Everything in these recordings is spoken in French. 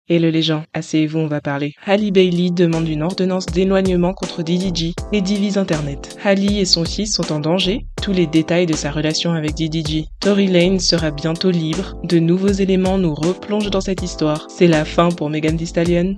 Hello les gens, asseyez-vous, on va parler. Halle Bailey demande une ordonnance d'éloignement contre DDG et divise Internet. Halle et son fils sont en danger. Tous les détails de sa relation avec DDG. Tory Lanez sera bientôt libre. De nouveaux éléments nous replongent dans cette histoire. C'est la fin pour Megan Thee Stallion.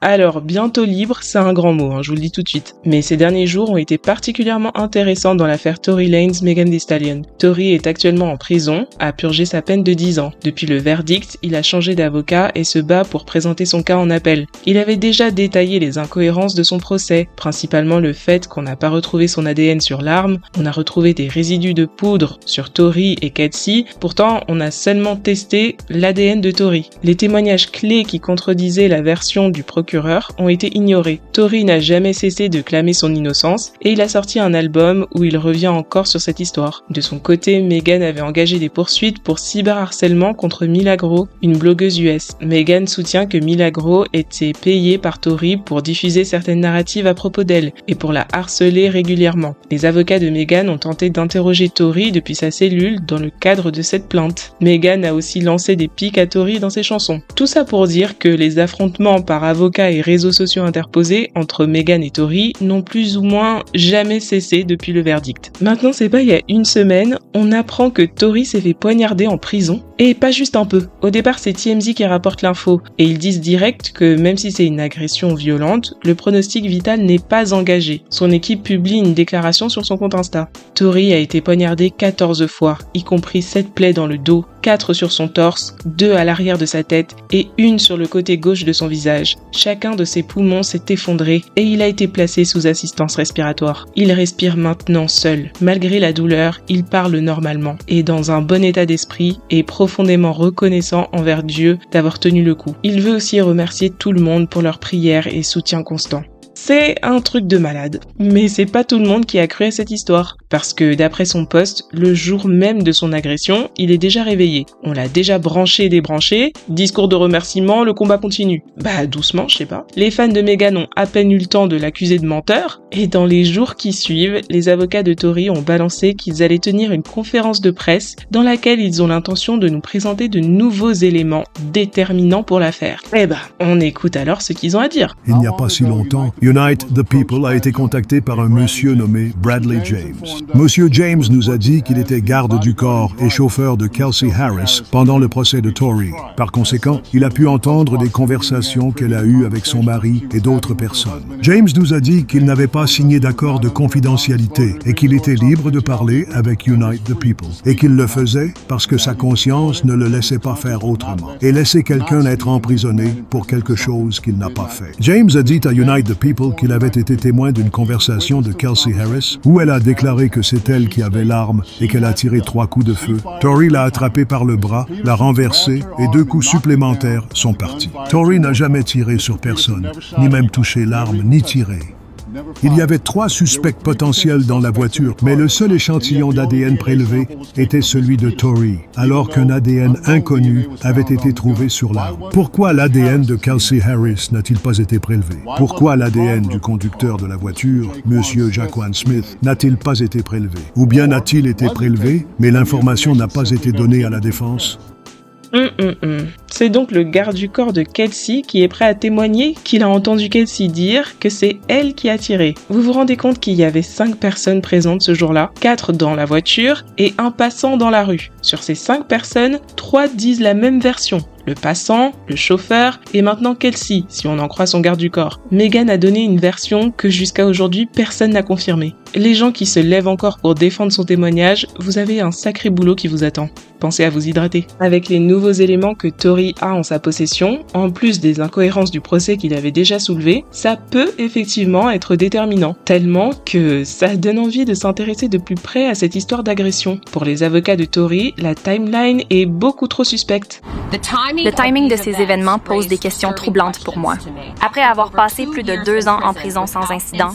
Alors, bientôt libre, c'est un grand mot, je vous le dis tout de suite. Mais ces derniers jours ont été particulièrement intéressants dans l'affaire Tory Lanez Megan Thee Stallion. Tory est actuellement en prison, a purgé sa peine de 10 ans. Depuis le verdict, il a changé d'avocat et se bat pour présenter son cas en appel. Il avait déjà détaillé les incohérences de son procès, principalement le fait qu'on n'a pas retrouvé son ADN sur l'arme, on a retrouvé des résidus de poudre sur Tory et Kelsey, pourtant on a seulement testé l'ADN de Tory. Les témoignages clés qui contredisaient la version du procureur ont été ignorés. Tory n'a jamais cessé de clamer son innocence et il a sorti un album où il revient encore sur cette histoire. De son côté, Megan avait engagé des poursuites pour cyberharcèlement contre Milagro, une blogueuse US. Megan soutient que Milagro était payée par Tory pour diffuser certaines narratives à propos d'elle et pour la harceler régulièrement. Les avocats de Megan ont tenté d'interroger Tory depuis sa cellule dans le cadre de cette plainte. Megan a aussi lancé des pics à Tory dans ses chansons. Tout ça pour dire que les affrontements par avocats et réseaux sociaux interposés entre Megan et Tory n'ont plus ou moins jamais cessé depuis le verdict. Maintenant, c'est pas il y a une semaine, on apprend que Tory s'est fait poignarder en prison. Et pas juste un peu. Au départ, c'est TMZ qui rapporte l'info. Et ils disent direct que même si c'est une agression violente, le pronostic vital n'est pas engagé. Son équipe publie une déclaration sur son compte Insta. Tory a été poignardé 14 fois, y compris 7 plaies dans le dos, 4 sur son torse, 2 à l'arrière de sa tête et 1 sur le côté gauche de son visage. Chacun de ses poumons s'est effondré et il a été placé sous assistance respiratoire. Il respire maintenant seul. Malgré la douleur, il parle normalement, est dans un bon état d'esprit et profondément reconnaissant envers Dieu d'avoir tenu le coup. Il veut aussi remercier tout le monde pour leur prière et soutien constant. C'est un truc de malade, mais c'est pas tout le monde qui a cru à cette histoire. Parce que d'après son post, le jour même de son agression, il est déjà réveillé. On l'a déjà branché et débranché, discours de remerciement, le combat continue. Bah doucement, je sais pas. Les fans de Megan ont à peine eu le temps de l'accuser de menteur, et dans les jours qui suivent, les avocats de Tory ont balancé qu'ils allaient tenir une conférence de presse dans laquelle ils ont l'intention de nous présenter de nouveaux éléments déterminants pour l'affaire. Eh bah, on écoute alors ce qu'ils ont à dire. Il n'y a pas si longtemps, Unite the People a été contacté par un monsieur nommé Bradley James. Monsieur James nous a dit qu'il était garde du corps et chauffeur de Kelsey Harris pendant le procès de Tory. Par conséquent, il a pu entendre des conversations qu'elle a eues avec son mari et d'autres personnes. James nous a dit qu'il n'avait pas signé d'accord de confidentialité et qu'il était libre de parler avec Unite the People et qu'il le faisait parce que sa conscience ne le laissait pas faire autrement et laisser quelqu'un être emprisonné pour quelque chose qu'il n'a pas fait. James a dit à Unite the People qu'il avait été témoin d'une conversation de Kelsey Harris où elle a déclaré que c'est elle qui avait l'arme et qu'elle a tiré 3 coups de feu. Tory l'a attrapée par le bras, l'a renversée et 2 coups supplémentaires sont partis. Tory n'a jamais tiré sur personne, ni même touché l'arme, ni tiré. Il y avait 3 suspects potentiels dans la voiture, mais le seul échantillon d'ADN prélevé était celui de Tory, alors qu'un ADN inconnu avait été trouvé sur l'arme. Pourquoi l'ADN de Kelsey Harris n'a-t-il pas été prélevé? Pourquoi l'ADN du conducteur de la voiture, M. Jaquan Smith, n'a-t-il pas été prélevé? Ou bien a-t-il été prélevé, mais l'information n'a pas été donnée à la défense? C'est donc le garde du corps de Kelsey qui est prêt à témoigner qu'il a entendu Kelsey dire que c'est elle qui a tiré. Vous vous rendez compte qu'il y avait 5 personnes présentes ce jour-là, 4 dans la voiture et 1 passant dans la rue. Sur ces 5 personnes, 3 disent la même version. Le passant, le chauffeur et maintenant Kelsey, si on en croit son garde du corps. Megan a donné une version que jusqu'à aujourd'hui personne n'a confirmée. Les gens qui se lèvent encore pour défendre son témoignage, vous avez un sacré boulot qui vous attend. Pensez à vous hydrater. Avec les nouveaux éléments que Tory a en sa possession, en plus des incohérences du procès qu'il avait déjà soulevées, ça peut effectivement être déterminant. Tellement que ça donne envie de s'intéresser de plus près à cette histoire d'agression. Pour les avocats de Tory, la timeline est beaucoup trop suspecte. The timing Le timing de ces événements pose des questions troublantes pour moi. Après avoir passé plus de 2 ans en prison sans incident,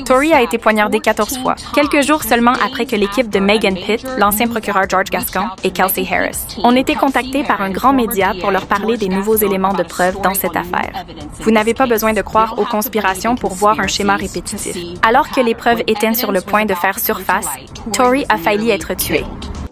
Tory a été poignardé 14 fois, quelques jours seulement après que l'équipe de Megan Pitt, l'ancien procureur George Gascon et Kelsey Harris ont été contactés par un grand média pour leur parler des nouveaux éléments de preuve dans cette affaire. Vous n'avez pas besoin de croire aux conspirations pour voir un schéma répétitif. Alors que les preuves étaient sur le point de faire surface, Tory a failli être tué.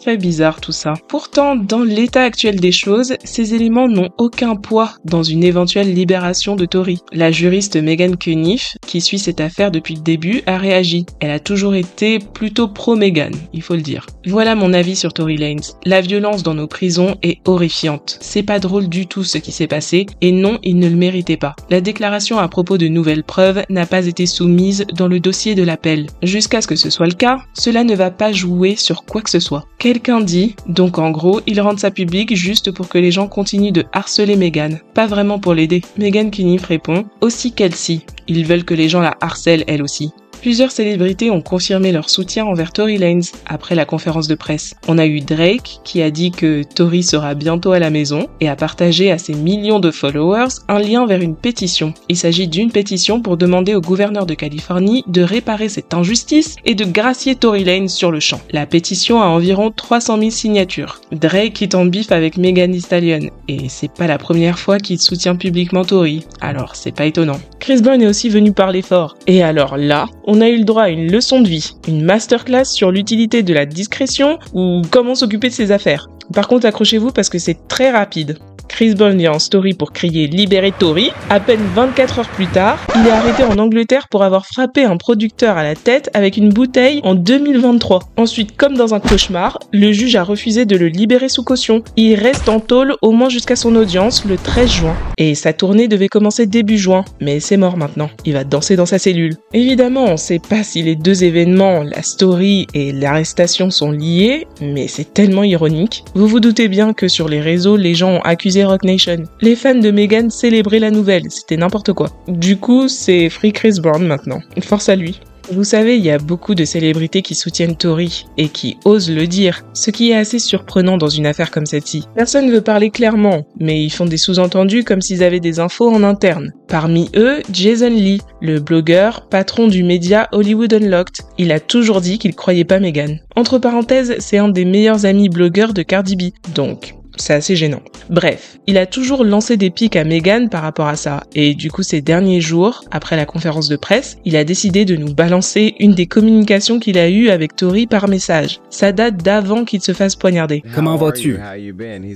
Très bizarre tout ça. Pourtant, dans l'état actuel des choses, ces éléments n'ont aucun poids dans une éventuelle libération de Tory. La juriste Megan Cuniff, qui suit cette affaire depuis le début, a réagi. Elle a toujours été plutôt pro-Megan, il faut le dire. Voilà mon avis sur Tory Lanez. La violence dans nos prisons est horrifiante. C'est pas drôle du tout ce qui s'est passé, et non, il ne le méritait pas. La déclaration à propos de nouvelles preuves n'a pas été soumise dans le dossier de l'appel. Jusqu'à ce que ce soit le cas, cela ne va pas jouer sur quoi que ce soit. Quelqu'un dit, donc en gros, ils rendent ça public juste pour que les gens continuent de harceler Megan, pas vraiment pour l'aider. Megan Cuniff répond, aussi Kelsey, ils veulent que les gens la harcèlent elle aussi. Plusieurs célébrités ont confirmé leur soutien envers Tory Lanez après la conférence de presse. On a eu Drake qui a dit que Tory sera bientôt à la maison et a partagé à ses millions de followers un lien vers une pétition. Il s'agit d'une pétition pour demander au gouverneur de Californie de réparer cette injustice et de gracier Tory Lanez sur le champ. La pétition a environ 300 000 signatures. Drake est en bif avec Megan Thee Stallion et c'est pas la première fois qu'il soutient publiquement Tory, alors c'est pas étonnant. Chris Brown est aussi venu parler fort. Et alors là, on a eu le droit à une leçon de vie, une masterclass sur l'utilité de la discrétion ou comment s'occuper de ses affaires. Par contre, accrochez-vous parce que c'est très rapide. Chris Brown vient en story pour crier « Libérez Tory ». À peine 24 heures plus tard, il est arrêté en Angleterre pour avoir frappé un producteur à la tête avec une bouteille en 2023. Ensuite, comme dans un cauchemar, le juge a refusé de le libérer sous caution. Il reste en tôle au moins jusqu'à son audience le 13 juin. Et sa tournée devait commencer début juin, mais c'est mort maintenant. Il va danser dans sa cellule. Évidemment, on sait pas si les deux événements, la story et l'arrestation sont liés, mais c'est tellement ironique. Vous vous doutez bien que sur les réseaux, les gens ont accusé Roc Nation. Les fans de Megan célébraient la nouvelle, c'était n'importe quoi. Du coup, c'est Free Chris Brown maintenant. Force à lui. Vous savez, il y a beaucoup de célébrités qui soutiennent Tory et qui osent le dire, ce qui est assez surprenant dans une affaire comme celle-ci. Personne ne veut parler clairement, mais ils font des sous-entendus comme s'ils avaient des infos en interne. Parmi eux, Jason Lee, le blogueur, patron du média Hollywood Unlocked. Il a toujours dit qu'il croyait pas Megan. Entre parenthèses, c'est un des meilleurs amis blogueurs de Cardi B, donc c'est assez gênant. Bref, il a toujours lancé des pics à Megan par rapport à ça, et du coup ces derniers jours, après la conférence de presse, il a décidé de nous balancer une des communications qu'il a eues avec Tory par message. Ça date d'avant qu'il se fasse poignarder. Comment vas-tu?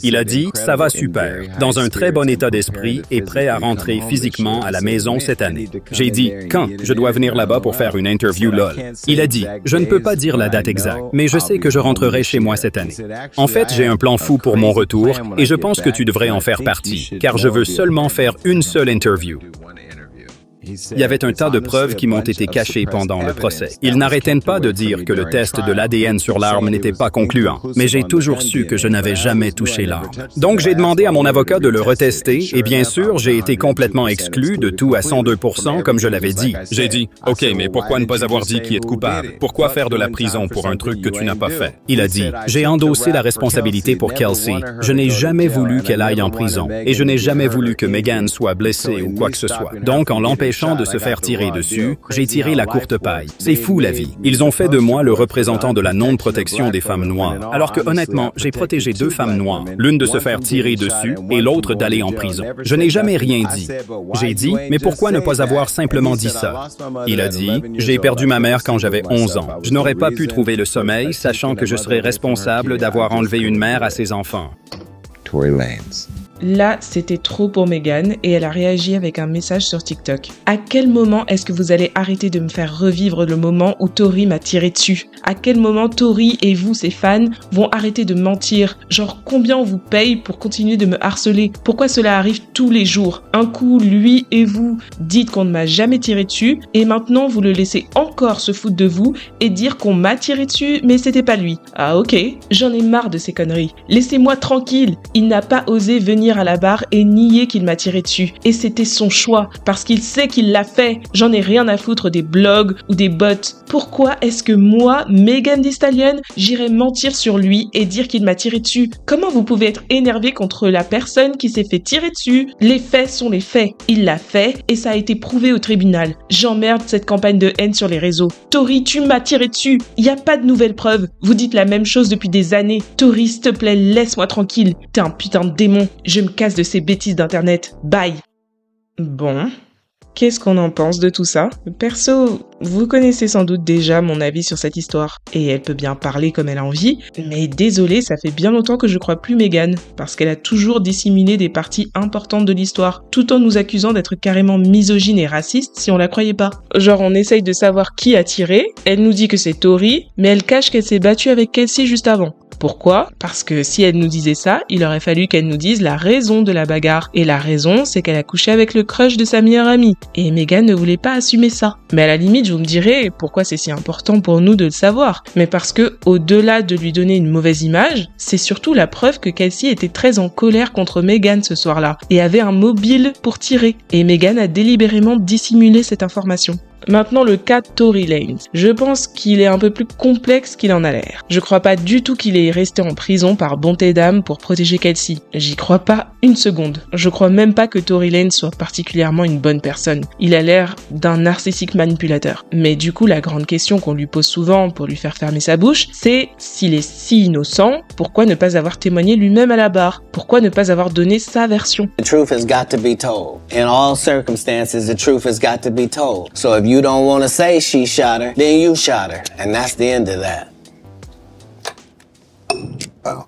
Il a dit « ça va super, dans un très bon état d'esprit et prêt à rentrer physiquement à la maison cette année. » J'ai dit « quand? Je dois venir là-bas pour faire une interview lol. » Il a dit « je ne peux pas dire la date exacte, mais je sais que je rentrerai chez moi cette année. En fait, j'ai un plan fou pour mon retour et je pense que tu devrais en faire partie, car je veux seulement faire une seule interview. » Il y avait un tas de preuves qui m'ont été cachées pendant le procès. Ils n'arrêtaient pas de dire que le test de l'ADN sur l'arme n'était pas concluant, mais j'ai toujours su que je n'avais jamais touché l'arme. Donc j'ai demandé à mon avocat de le retester et bien sûr, j'ai été complètement exclu de tout à 102% comme je l'avais dit. J'ai dit « OK, mais pourquoi ne pas avoir dit qui est coupable? Pourquoi faire de la prison pour un truc que tu n'as pas fait? » Il a dit « J'ai endossé la responsabilité pour Kelsey. Je n'ai jamais voulu qu'elle aille en prison et je n'ai jamais voulu que Megan soit blessée ou quoi que ce soit. Donc en l'empêchant de se faire tirer dessus, j'ai tiré la courte paille. C'est fou la vie. Ils ont fait de moi le représentant de la non-protection des femmes noires. Alors que honnêtement, j'ai protégé 2 femmes noires, l'une de se faire tirer dessus et l'autre d'aller en prison. Je n'ai jamais rien dit. J'ai dit, mais pourquoi ne pas avoir simplement dit ça? Il a dit, j'ai perdu ma mère quand j'avais 11 ans. Je n'aurais pas pu trouver le sommeil, sachant que je serais responsable d'avoir enlevé une mère à ses enfants. Tory Lanez. Là, c'était trop pour Megan et elle a réagi avec un message sur TikTok. À quel moment est-ce que vous allez arrêter de me faire revivre le moment où Tory m'a tiré dessus? À quel moment Tory et vous, ses fans, vont arrêter de mentir? Genre, combien on vous paye pour continuer de me harceler? Pourquoi cela arrive tous les jours? Un coup, lui et vous dites qu'on ne m'a jamais tiré dessus et maintenant vous le laissez encore se foutre de vous et dire qu'on m'a tiré dessus mais c'était pas lui. Ah ok, j'en ai marre de ces conneries. Laissez-moi tranquille. Il n'a pas osé venir venir à la barre et nier qu'il m'a tiré dessus. Et c'était son choix, parce qu'il sait qu'il l'a fait. J'en ai rien à foutre des blogs ou des bots. Pourquoi est-ce que moi, Megan Thee Stallion, j'irais mentir sur lui et dire qu'il m'a tiré dessus? Comment vous pouvez être énervé contre la personne qui s'est fait tirer dessus? Les faits sont les faits. Il l'a fait et ça a été prouvé au tribunal. J'emmerde cette campagne de haine sur les réseaux. Tory, tu m'as tiré dessus. Y a pas de nouvelles preuves. Vous dites la même chose depuis des années. Tory, s'il te plaît, laisse-moi tranquille. T'es un putain de démon. Je me casse de ces bêtises d'internet. Bye. Bon. Qu'est-ce qu'on en pense de tout ça? Perso, vous connaissez sans doute déjà mon avis sur cette histoire. Et elle peut bien parler comme elle a envie, mais désolé, ça fait bien longtemps que je crois plus Megan, parce qu'elle a toujours disséminé des parties importantes de l'histoire, tout en nous accusant d'être carrément misogyne et raciste si on la croyait pas. Genre on essaye de savoir qui a tiré, elle nous dit que c'est Tory, mais elle cache qu'elle s'est battue avec Kelsey juste avant. Pourquoi? Parce que si elle nous disait ça, il aurait fallu qu'elle nous dise la raison de la bagarre. Et la raison, c'est qu'elle a couché avec le crush de sa meilleure amie. Et Megan ne voulait pas assumer ça. Mais à la limite, vous me direz pourquoi c'est si important pour nous de le savoir. Mais parce que, au-delà de lui donner une mauvaise image, c'est surtout la preuve que Kelsey était très en colère contre Megan ce soir-là. Et avait un mobile pour tirer. Et Megan a délibérément dissimulé cette information. Maintenant, le cas Tory Lanez. Je pense qu'il est un peu plus complexe qu'il en a l'air. Je crois pas du tout qu'il est resté en prison par bonté d'âme pour protéger Kelsey. J'y crois pas une seconde. Je crois même pas que Tory Lanez soit particulièrement une bonne personne. Il a l'air d'un narcissique manipulateur. Mais du coup, la grande question qu'on lui pose souvent pour lui faire fermer sa bouche, c'est s'il est si innocent, pourquoi ne pas avoir témoigné lui-même à la barre? Pourquoi ne pas avoir donné sa version? The truth has got to be told. In all circumstances, the truth has got to be told. So if you don't want to say she shot her, then you shot her. And that's the end of that. Oh.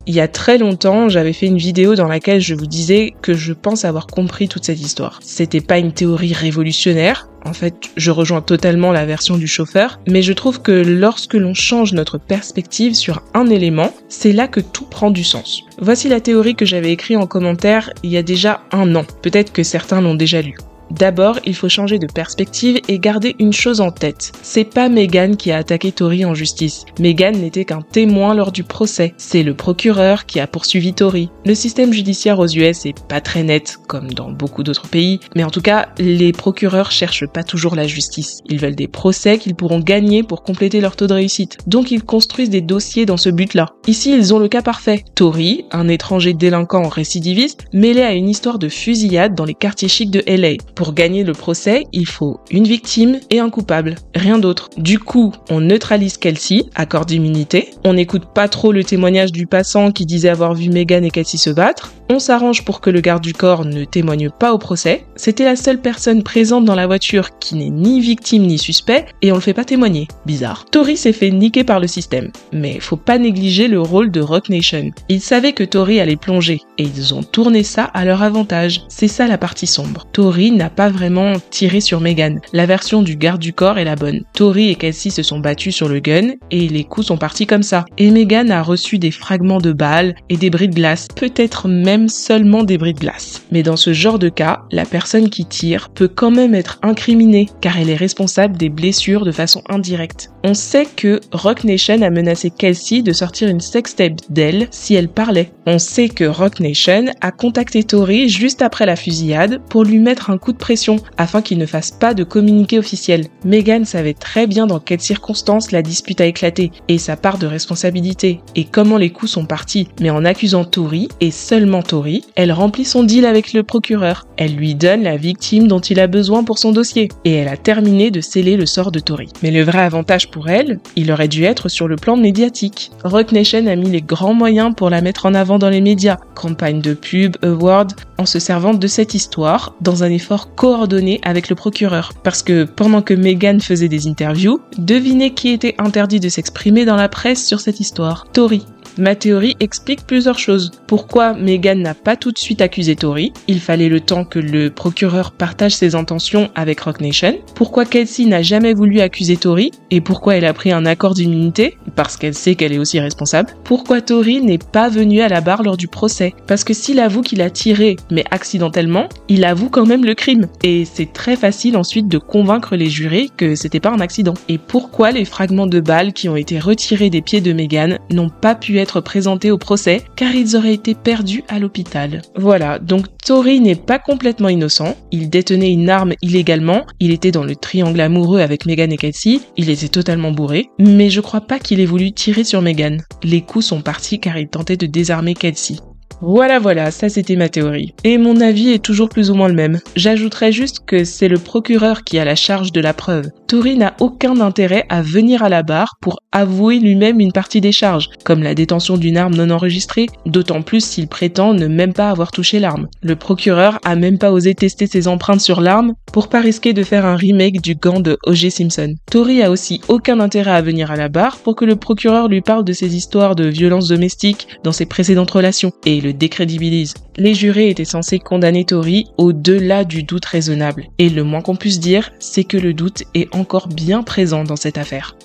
Il y a très longtemps, j'avais fait une vidéo dans laquelle je vous disais que je pense avoir compris toute cette histoire. C'était pas une théorie révolutionnaire. En fait, je rejoins totalement la version du chauffeur, mais je trouve que lorsque l'on change notre perspective sur un élément, c'est là que tout prend du sens. Voici la théorie que j'avais écrite en commentaire il y a déjà 1 an. Peut-être que certains l'ont déjà lu. D'abord, il faut changer de perspective et garder une chose en tête. C'est pas Megan qui a attaqué Tory en justice. Megan n'était qu'un témoin lors du procès. C'est le procureur qui a poursuivi Tory. Le système judiciaire aux US est pas très net, comme dans beaucoup d'autres pays, mais en tout cas, les procureurs cherchent pas toujours la justice. Ils veulent des procès qu'ils pourront gagner pour compléter leur taux de réussite. Donc ils construisent des dossiers dans ce but-là. Ici, ils ont le cas parfait. Tory, un étranger délinquant récidiviste, mêlé à une histoire de fusillade dans les quartiers chics de LA. Pour gagner le procès, il faut une victime et un coupable, rien d'autre. Du coup, on neutralise Kelsey, accorde d'immunité, on n'écoute pas trop le témoignage du passant qui disait avoir vu Megan et Kelsey se battre, on s'arrange pour que le garde du corps ne témoigne pas au procès, c'était la seule personne présente dans la voiture qui n'est ni victime ni suspect, et on le fait pas témoigner. Bizarre. Tory s'est fait niquer par le système, mais faut pas négliger le rôle de Roc Nation. Ils savaient que Tory allait plonger, et ils ont tourné ça à leur avantage. C'est ça la partie sombre. Tory n'a pas vraiment tiré sur Megan. La version du garde du corps est la bonne. Tory et Kelsey se sont battus sur le gun et les coups sont partis comme ça. Et Megan a reçu des fragments de balles et des bris de glace, peut-être même seulement des bris de glace. Mais dans ce genre de cas, la personne qui tire peut quand même être incriminée car elle est responsable des blessures de façon indirecte. On sait que Roc Nation a menacé Kelsey de sortir une sextape d'elle si elle parlait. On sait que Roc Nation a contacté Tory juste après la fusillade pour lui mettre un coup de pression afin qu'il ne fasse pas de communiqué officiel. Megan savait très bien dans quelles circonstances la dispute a éclaté et sa part de responsabilité et comment les coups sont partis. Mais en accusant Tory, et seulement Tory, elle remplit son deal avec le procureur. Elle lui donne la victime dont il a besoin pour son dossier et elle a terminé de sceller le sort de Tory. Mais le vrai avantage pour elle, il aurait dû être sur le plan médiatique. Roc Nation a mis les grands moyens pour la mettre en avant dans les médias, campagne de pub, awards, en se servant de cette histoire dans un effort coordonné avec le procureur. Parce que pendant que Megan faisait des interviews, devinez qui était interdit de s'exprimer dans la presse sur cette histoire? Tory. Ma théorie explique plusieurs choses. Pourquoi Megan n'a pas tout de suite accusé Tory? Il fallait le temps que le procureur partage ses intentions avec Roc Nation. Pourquoi Kelsey n'a jamais voulu accuser Tory? Et pourquoi elle a pris un accord d'immunité? Parce qu'elle sait qu'elle est aussi responsable. Pourquoi Tory n'est pas venu à la barre lors du procès? Parce que s'il avoue qu'il a tiré, mais accidentellement, il avoue quand même le crime. Et c'est très facile ensuite de convaincre les jurés que c'était pas un accident. Et pourquoi les fragments de balles qui ont été retirés des pieds de Megan n'ont pas pu être présentés au procès car ils auraient été perdus à l'hôpital. Voilà, donc Tory n'est pas complètement innocent, il détenait une arme illégalement, il était dans le triangle amoureux avec Meghan et Kelsey, il était totalement bourré, mais je crois pas qu'il ait voulu tirer sur Meghan. Les coups sont partis car il tentait de désarmer Kelsey. Voilà, ça c'était ma théorie. Et mon avis est toujours plus ou moins le même. J'ajouterais juste que c'est le procureur qui a la charge de la preuve. Tory n'a aucun intérêt à venir à la barre pour avouer lui-même une partie des charges, comme la détention d'une arme non enregistrée, d'autant plus s'il prétend ne même pas avoir touché l'arme. Le procureur a même pas osé tester ses empreintes sur l'arme pour pas risquer de faire un remake du gant de O.J. Simpson. Tory a aussi aucun intérêt à venir à la barre pour que le procureur lui parle de ses histoires de violences domestiques dans ses précédentes relations et le décrédibilise. Les jurés étaient censés condamner Tory au-delà du doute raisonnable. Et le moins qu'on puisse dire, c'est que le doute est encore bien présent dans cette affaire.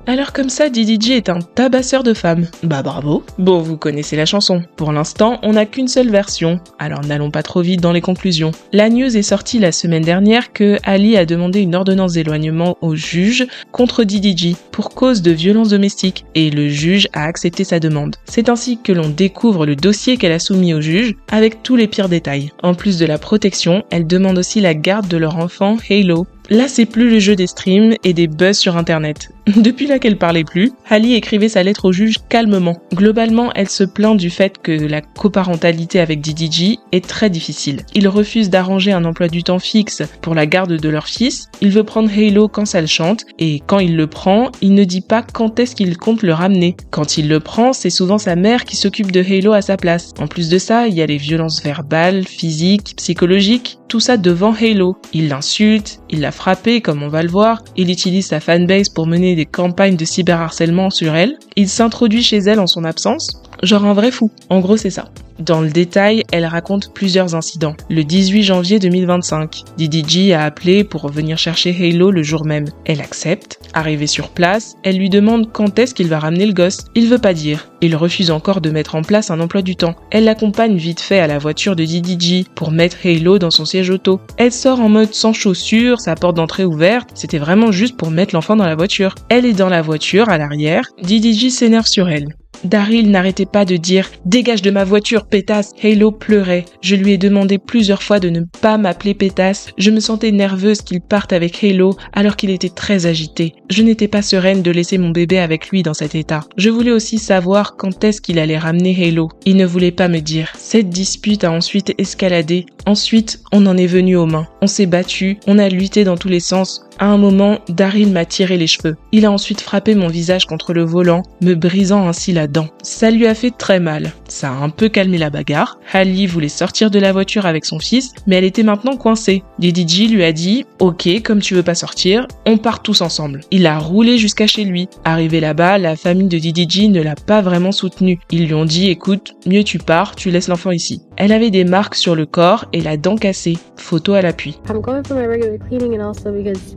Alors comme ça, DDG est un tabasseur de femmes. Bah bravo. Bon, vous connaissez la chanson. Pour l'instant, on n'a qu'une seule version, alors n'allons pas trop vite dans les conclusions. La news est sortie la semaine dernière que Ali a demandé une ordonnance d'éloignement au juge contre DDG pour cause de violences domestiques et le juge a accepté sa demande. C'est ainsi que l'on découvre le dossier qu'elle a soumis au juge avec tous les pires détails. En plus de la protection, elle demande aussi la garde de leur enfant Halo. Là, c'est plus le jeu des streams et des buzz sur internet. Depuis là qu'elle parlait plus, Ali écrivait sa lettre au juge calmement. Globalement, elle se plaint du fait que la coparentalité avec DDG est très difficile. Il refuse d'arranger un emploi du temps fixe pour la garde de leur fils, il veut prendre Halo quand ça le chante, et quand il le prend, il ne dit pas quand est-ce qu'il compte le ramener. Quand il le prend, c'est souvent sa mère qui s'occupe de Halo à sa place. En plus de ça, il y a les violences verbales, physiques, psychologiques, tout ça devant Halo. Il l'insulte, il l'a frappée comme on va le voir, il utilise sa fanbase pour mener des campagnes de cyberharcèlement sur elle, il s'introduit chez elle en son absence, genre un vrai fou. En gros, c'est ça. Dans le détail, elle raconte plusieurs incidents. Le 18 janvier 2025, DDG a appelé pour venir chercher Halo le jour même. Elle accepte. Arrivée sur place, elle lui demande quand est-ce qu'il va ramener le gosse. Il veut pas dire. Il refuse encore de mettre en place un emploi du temps. Elle l'accompagne vite fait à la voiture de DDG pour mettre Halo dans son siège auto. Elle sort en mode sans chaussures, sa porte d'entrée ouverte. C'était vraiment juste pour mettre l'enfant dans la voiture. Elle est dans la voiture, à l'arrière. DDG s'énerve sur elle. Daryl n'arrêtait pas de dire « Dégage de ma voiture, pétasse !» Halo pleurait. Je lui ai demandé plusieurs fois de ne pas m'appeler pétasse. Je me sentais nerveuse qu'il parte avec Halo alors qu'il était très agité. Je n'étais pas sereine de laisser mon bébé avec lui dans cet état. Je voulais aussi savoir quand est-ce qu'il allait ramener Halo. Il ne voulait pas me dire. Cette dispute a ensuite escaladé. Ensuite, on en est venu aux mains. On s'est battu, on a lutté dans tous les sens. À un moment, Daryl m'a tiré les cheveux. Il a ensuite frappé mon visage contre le volant, me brisant ainsi la dent. Ça lui a fait très mal. Ça a un peu calmé la bagarre. Ali voulait sortir de la voiture avec son fils, mais elle était maintenant coincée. DDG lui a dit « Ok, comme tu veux pas sortir, on part tous ensemble ». Il a roulé jusqu'à chez lui. Arrivé là-bas, la famille de DDG ne l'a pas vraiment soutenu. Ils lui ont dit « Écoute, mieux tu pars, tu laisses l'enfant ici ». Elle avait des marques sur le corps et la dent cassée. Photo à l'appui. I'm going for my regular cleaning and also because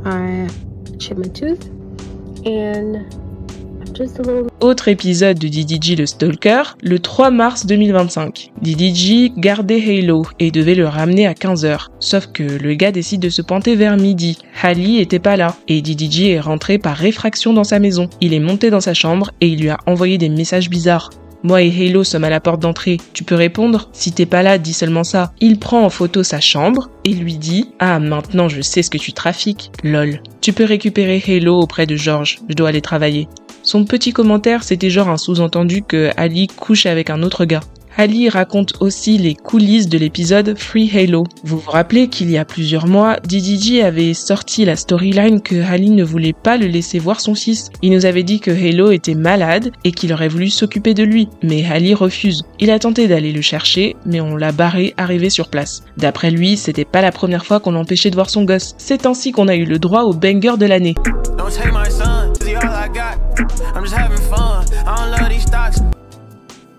I chipped my tooth and I'm just a little... Autre épisode de DDG le Stalker, le 3 mars 2025. DDG gardait Halo et devait le ramener à 15h. Sauf que le gars décide de se pointer vers midi. Ali était pas là et DDG est rentré par réfraction dans sa maison. Il est monté dans sa chambre et il lui a envoyé des messages bizarres. Moi et Halo sommes à la porte d'entrée. Tu peux répondre? Si t'es pas là, dis seulement ça. Il prend en photo sa chambre et lui dit « Ah, maintenant je sais ce que tu trafiques. Lol. Tu peux récupérer Halo auprès de George. Je dois aller travailler. » Son petit commentaire, c'était genre un sous-entendu que Ali couche avec un autre gars. Ali raconte aussi les coulisses de l'épisode Free Halo. Vous vous rappelez qu'il y a plusieurs mois, DDG avait sorti la storyline que Ali ne voulait pas le laisser voir son fils. Il nous avait dit que Halo était malade et qu'il aurait voulu s'occuper de lui, mais Ali refuse. Il a tenté d'aller le chercher, mais on l'a barré arrivé sur place. D'après lui, c'était pas la première fois qu'on l'empêchait de voir son gosse. C'est ainsi qu'on a eu le droit au banger de l'année.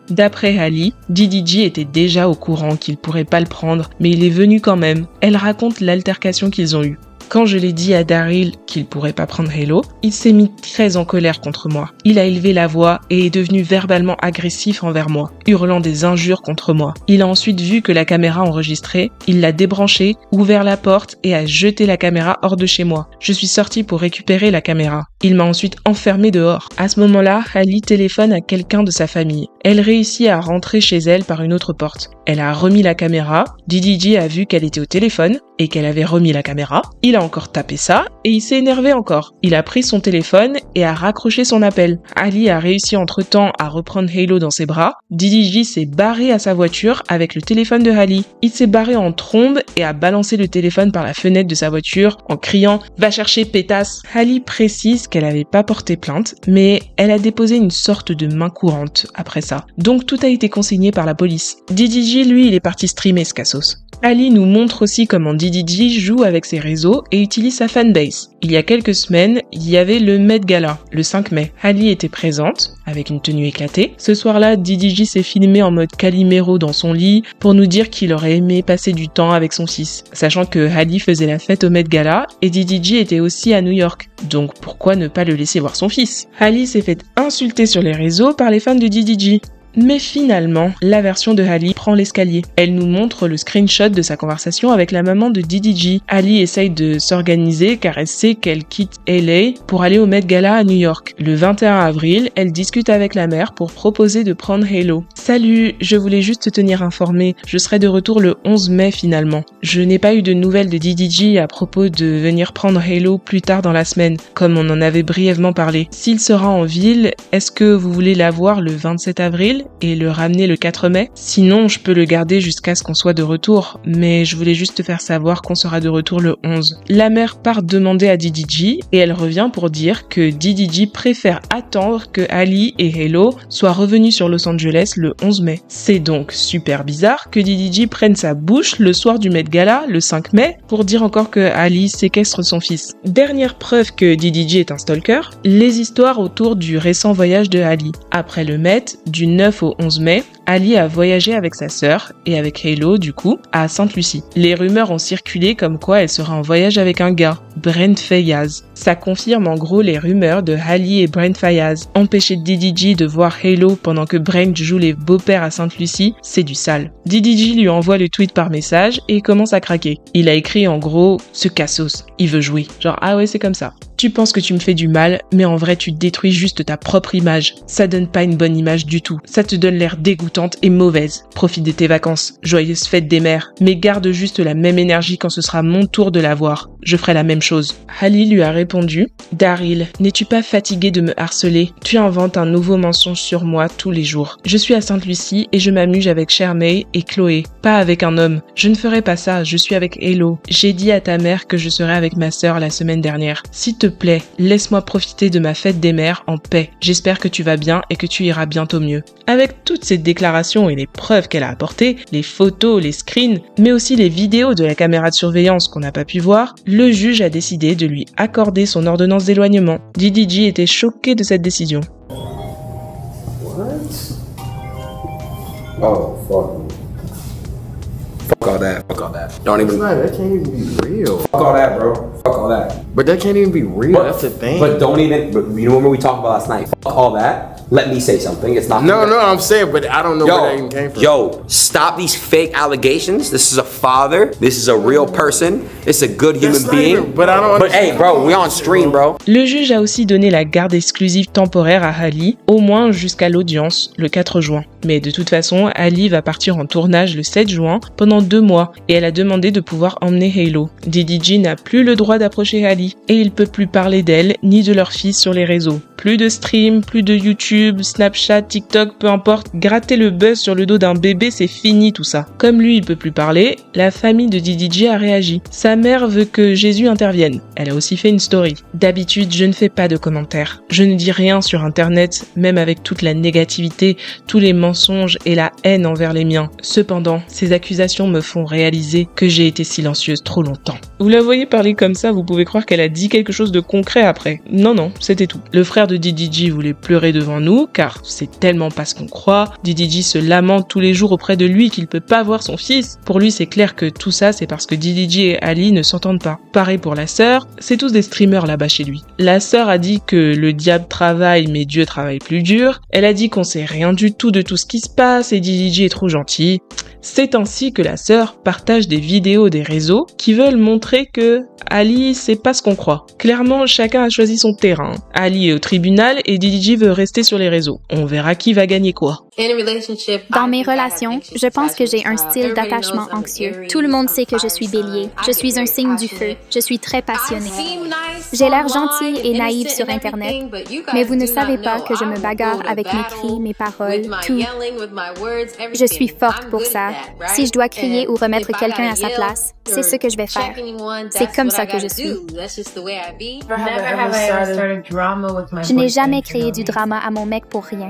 D'après Ali, DDG était déjà au courant qu'il pourrait pas le prendre, mais il est venu quand même. Elle raconte l'altercation qu'ils ont eue. Quand je l'ai dit à Daryl qu'il pourrait pas prendre Halo, il s'est mis très en colère contre moi. Il a élevé la voix et est devenu verbalement agressif envers moi, hurlant des injures contre moi. Il a ensuite vu que la caméra enregistrait, il l'a débranchée, ouvert la porte et a jeté la caméra hors de chez moi. Je suis sortie pour récupérer la caméra. Il m'a ensuite enfermé dehors. À ce moment-là, Ali téléphone à quelqu'un de sa famille. Elle réussit à rentrer chez elle par une autre porte. Elle a remis la caméra. DDG a vu qu'elle était au téléphone et qu'elle avait remis la caméra. Il a encore tapé ça et il s'est énervé encore. Il a pris son téléphone et a raccroché son appel. Ali a réussi entre-temps à reprendre Halo dans ses bras. DDG s'est barré à sa voiture avec le téléphone de Ali. Il s'est barré en trombe et a balancé le téléphone par la fenêtre de sa voiture en criant « Va chercher pétasse !» Ali précise qu'elle n'avait pas porté plainte, mais elle a déposé une sorte de main courante après ça. Donc tout a été consigné par la police. DDG, lui, il est parti streamer ce cassos. Ali nous montre aussi comment DDG joue avec ses réseaux et utilise sa fanbase. Il y a quelques semaines, il y avait le Met Gala, le 5 mai. Ali était présente, avec une tenue éclatée. Ce soir-là, DDG s'est filmé en mode Calimero dans son lit pour nous dire qu'il aurait aimé passer du temps avec son fils, sachant que Ali faisait la fête au Met Gala et DDG était aussi à New York. Donc pourquoi ne pas le laisser voir son fils? Ali s'est fait insulter sur les réseaux par les fans de DDG. Mais finalement, la version de Ali prend l'escalier. Elle nous montre le screenshot de sa conversation avec la maman de DDG. Ali essaye de s'organiser car elle sait qu'elle quitte LA pour aller au Met Gala à New York. Le 21 avril, elle discute avec la mère pour proposer de prendre Halo. « Salut, je voulais juste te tenir informé. Je serai de retour le 11 mai finalement. Je n'ai pas eu de nouvelles de DDG à propos de venir prendre Halo plus tard dans la semaine, comme on en avait brièvement parlé. S'il sera en ville, est-ce que vous voulez la voir le 27 avril ? Et le ramener le 4 mai. Sinon, je peux le garder jusqu'à ce qu'on soit de retour, mais je voulais juste te faire savoir qu'on sera de retour le 11. La mère part demander à DDG et elle revient pour dire que DDG préfère attendre que Ali et Halo soient revenus sur Los Angeles le 11 mai. C'est donc super bizarre que DDG prenne sa bouche le soir du Met Gala, le 5 mai, pour dire encore que Ali séquestre son fils. Dernière preuve que DDG est un stalker, les histoires autour du récent voyage de Ali. Après le Met, du 9 au 11 mai, Ali a voyagé avec sa sœur, et avec Halo du coup, à Sainte-Lucie. Les rumeurs ont circulé comme quoi elle serait en voyage avec un gars, Brent Faiyaz. Ça confirme en gros les rumeurs de Ali et Brent Faiyaz. Empêcher DDG de voir Halo pendant que Brent joue les beaux-pères à Sainte-Lucie, c'est du sale. DDG lui envoie le tweet par message et commence à craquer. Il a écrit en gros « Ce cassos, il veut jouer ». Genre « Ah ouais, c'est comme ça ». Tu penses que tu me fais du mal, mais en vrai tu détruis juste ta propre image. Ça donne pas une bonne image du tout. Ça te donne l'air dégoûtante et mauvaise. Profite de tes vacances. Joyeuse fête des mères. Mais garde juste la même énergie quand ce sera mon tour de la voir. Je ferai la même chose. Ali lui a répondu « Daryl, n'es-tu pas fatigué de me harceler? Tu inventes un nouveau mensonge sur moi tous les jours. Je suis à Sainte-Lucie et je m'amuse avec Chermay et Chloé, pas avec un homme. Je ne ferai pas ça, je suis avec Halo. J'ai dit à ta mère que je serai avec ma sœur la semaine dernière. S'il te plaît, laisse-moi profiter de ma fête des mères en paix. J'espère que tu vas bien et que tu iras bientôt mieux. » Avec toutes ces déclarations et les preuves qu'elle a apportées, les photos, les screens, mais aussi les vidéos de la caméra de surveillance qu'on n'a pas pu voir, le juge a décidé de lui accorder son ordonnance d'éloignement. DDG était choqué de cette décision. What? Oh, fuck. Fuck all that. Fuck all that. Don't even. That can't even be real. Fuck all that, bro. Fuck all that. But that can't even be real. But, that's the thing. But don't even. But you know what we talked about last night? Fuck all that. Let me say something. It's not. No, I'm saying, but I don't know where that even came from. Yo, stop these fake allegations. This is a father. This is a real person. It's a good human being. But I don't. But hey, bro, we on stream, bro. Le juge a aussi donné la garde exclusive temporaire à Ali, au moins jusqu'à l'audience, le 4 juin. Mais de toute façon, Ali va partir en tournage le 7 juin pendant 2 mois et elle a demandé de pouvoir emmener Halo. DDG n'a plus le droit d'approcher Ali et il peut plus parler d'elle ni de leur fils sur les réseaux. Plus de stream, plus de YouTube, Snapchat, TikTok, peu importe, gratter le buzz sur le dos d'un bébé, c'est fini tout ça. Comme lui, il peut plus parler, la famille de DDG a réagi. Sa mère veut que Jésus intervienne. Elle a aussi fait une story. D'habitude, je ne fais pas de commentaires. Je ne dis rien sur internet, même avec toute la négativité, tous les mensonges et la haine envers les miens. Cependant, ces accusations me font réaliser que j'ai été silencieuse trop longtemps. Vous la voyez parler comme ça, vous pouvez croire qu'elle a dit quelque chose de concret après. Non, c'était tout. Le frère de DDG voulait pleurer devant nous, car c'est tellement pas ce qu'on croit. DDG se lamente tous les jours auprès de lui qu'il peut pas voir son fils. Pour lui, c'est clair que tout ça, c'est parce que DDG et Ali ne s'entendent pas. Pareil pour la sœur, c'est tous des streamers là-bas chez lui. La sœur a dit que le diable travaille, mais Dieu travaille plus dur. Elle a dit qu'on sait rien du tout de tout tout ce qui se passe et DDG est trop gentil. C'est ainsi que la sœur partage des vidéos des réseaux qui veulent montrer que Ali, c'est pas ce qu'on croit. Clairement, chacun a choisi son terrain. Ali est au tribunal et DDG veut rester sur les réseaux. On verra qui va gagner quoi. Dans mes relations, je pense que j'ai un style d'attachement anxieux. Tout le monde sait que je suis bélier. Je suis un signe du feu. Je suis très passionnée. J'ai l'air gentille et naïve sur Internet, mais vous ne savez pas que je me bagarre avec mes cris, mes paroles, tout. Je suis forte pour ça. Si je dois crier ou remettre quelqu'un à sa place, c'est ce que je vais faire. C'est comme ça que je suis. Je n'ai jamais créé du drama à mon mec pour rien.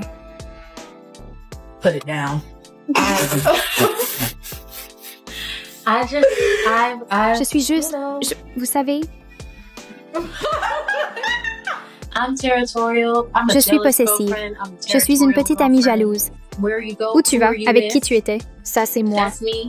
Je suis juste... vous savez... Je suis possessive. Je suis une petite amie jalouse. Où tu vas? Avec qui tu étais? Ça, c'est moi.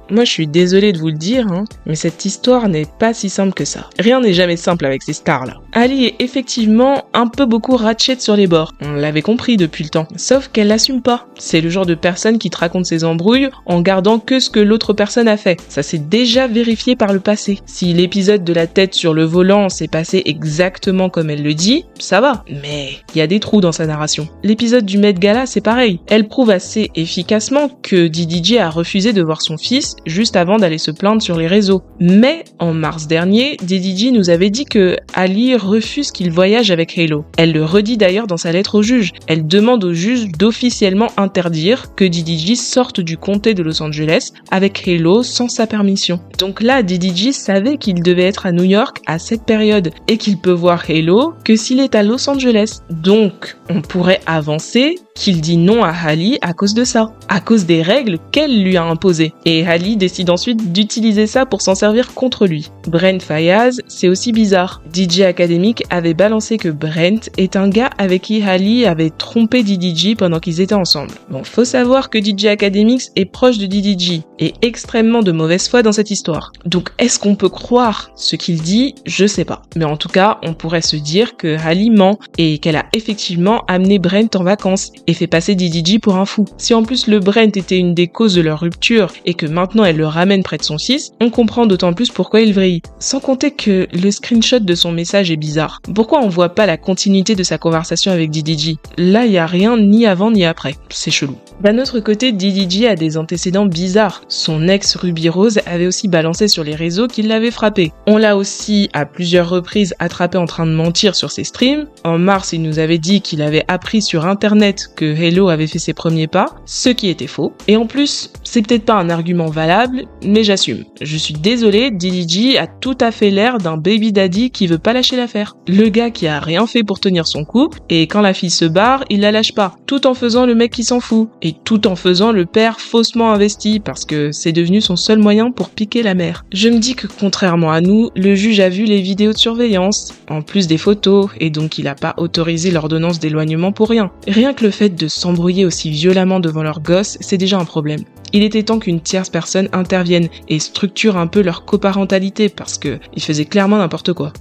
Moi, je suis désolée de vous le dire, mais cette histoire n'est pas si simple que ça. Rien n'est jamais simple avec ces stars-là. Ali est effectivement un peu beaucoup ratchet sur les bords. On l'avait compris depuis le temps. Sauf qu'elle l'assume pas. C'est le genre de personne qui te raconte ses embrouilles en gardant que ce que l'autre personne a fait. Ça s'est déjà vérifié par le passé. Si l'épisode de la tête sur le volant s'est passé exactement comme elle le dit, ça va. Mais il y a des trous dans sa narration. L'épisode du Met Gala, c'est pareil. Elle prouve assez efficacement que DDG a refusé de voir son fils juste avant d'aller se plaindre sur les réseaux. Mais en mars dernier, DDG nous avait dit que Ali refuse qu'il voyage avec Halo. Elle le redit d'ailleurs dans sa lettre au juge. Elle demande au juge d'officiellement interdire que DDG sorte du comté de Los Angeles avec Halo sans sa permission. Donc là, DDG savait qu'il devait être à New York à cette période et qu'il peut voir Halo que s'il est à Los Angeles. Donc, on pourrait avancer qu'il dit non à Ali à cause de ça, à cause des règles qu'elle lui a imposées. Et Ali décide ensuite d'utiliser ça pour s'en servir contre lui. Brent Faiyaz, c'est aussi bizarre. DJ Academic avait balancé que Brent est un gars avec qui Ali avait trompé DDG pendant qu'ils étaient ensemble. Bon, faut savoir que DJ Academics est proche de DDG et extrêmement de mauvaise foi dans cette histoire. Donc est-ce qu'on peut croire ce qu'il dit? Je sais pas. Mais en tout cas, on pourrait se dire que Ali ment et qu'elle a effectivement amené Brent en vacances et fait passer DDG pour un fou. Si en plus le Brent était une des causes de leur rupture et que maintenant elle le ramène près de son fils, on comprend d'autant plus pourquoi il vrille. Sans compter que le screenshot de son message est bizarre. Pourquoi on voit pas la continuité de sa conversation avec DDG? Là, y a rien ni avant ni après. C'est chelou. D'un autre côté, DDG a des antécédents bizarres. Son ex Ruby Rose avait aussi balancé sur les réseaux qu'il l'avait frappé. On l'a aussi à plusieurs reprises attrapé en train de mentir sur ses streams. En mars, il nous avait dit qu'il avait appris sur internet que Halo avait fait ses premiers pas, ce qui était faux. Et en plus, c'est peut-être pas un argument valable, mais j'assume. Je suis désolée, DDG a tout à fait l'air d'un baby daddy qui veut pas lâcher l'affaire. Le gars qui a rien fait pour tenir son couple, et quand la fille se barre, il la lâche pas. Tout en faisant le mec qui s'en fout. Et tout en faisant le père faussement investi, parce que c'est devenu son seul moyen pour piquer la mère. Je me dis que contrairement à nous, le juge a vu les vidéos de surveillance, en plus des photos, et donc il a pas autorisé l'ordonnance d'éloignement pour rien. Rien que le fait de s'embrouiller aussi violemment devant leur gosse, c'est déjà un problème. Il était temps qu'une tierce personne intervienne et structure un peu leur coparentalité parce que ils faisaient clairement n'importe quoi.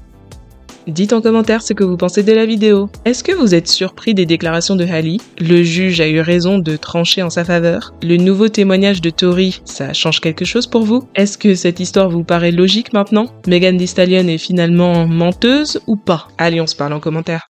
Dites en commentaire ce que vous pensez de la vidéo. Est-ce que vous êtes surpris des déclarations de Ali? Le juge a eu raison de trancher en sa faveur. Le nouveau témoignage de Tori, ça change quelque chose pour vous? Est-ce que cette histoire vous paraît logique maintenant? Megan Thee Stallion est finalement menteuse ou pas? Allez, on se parle en commentaire.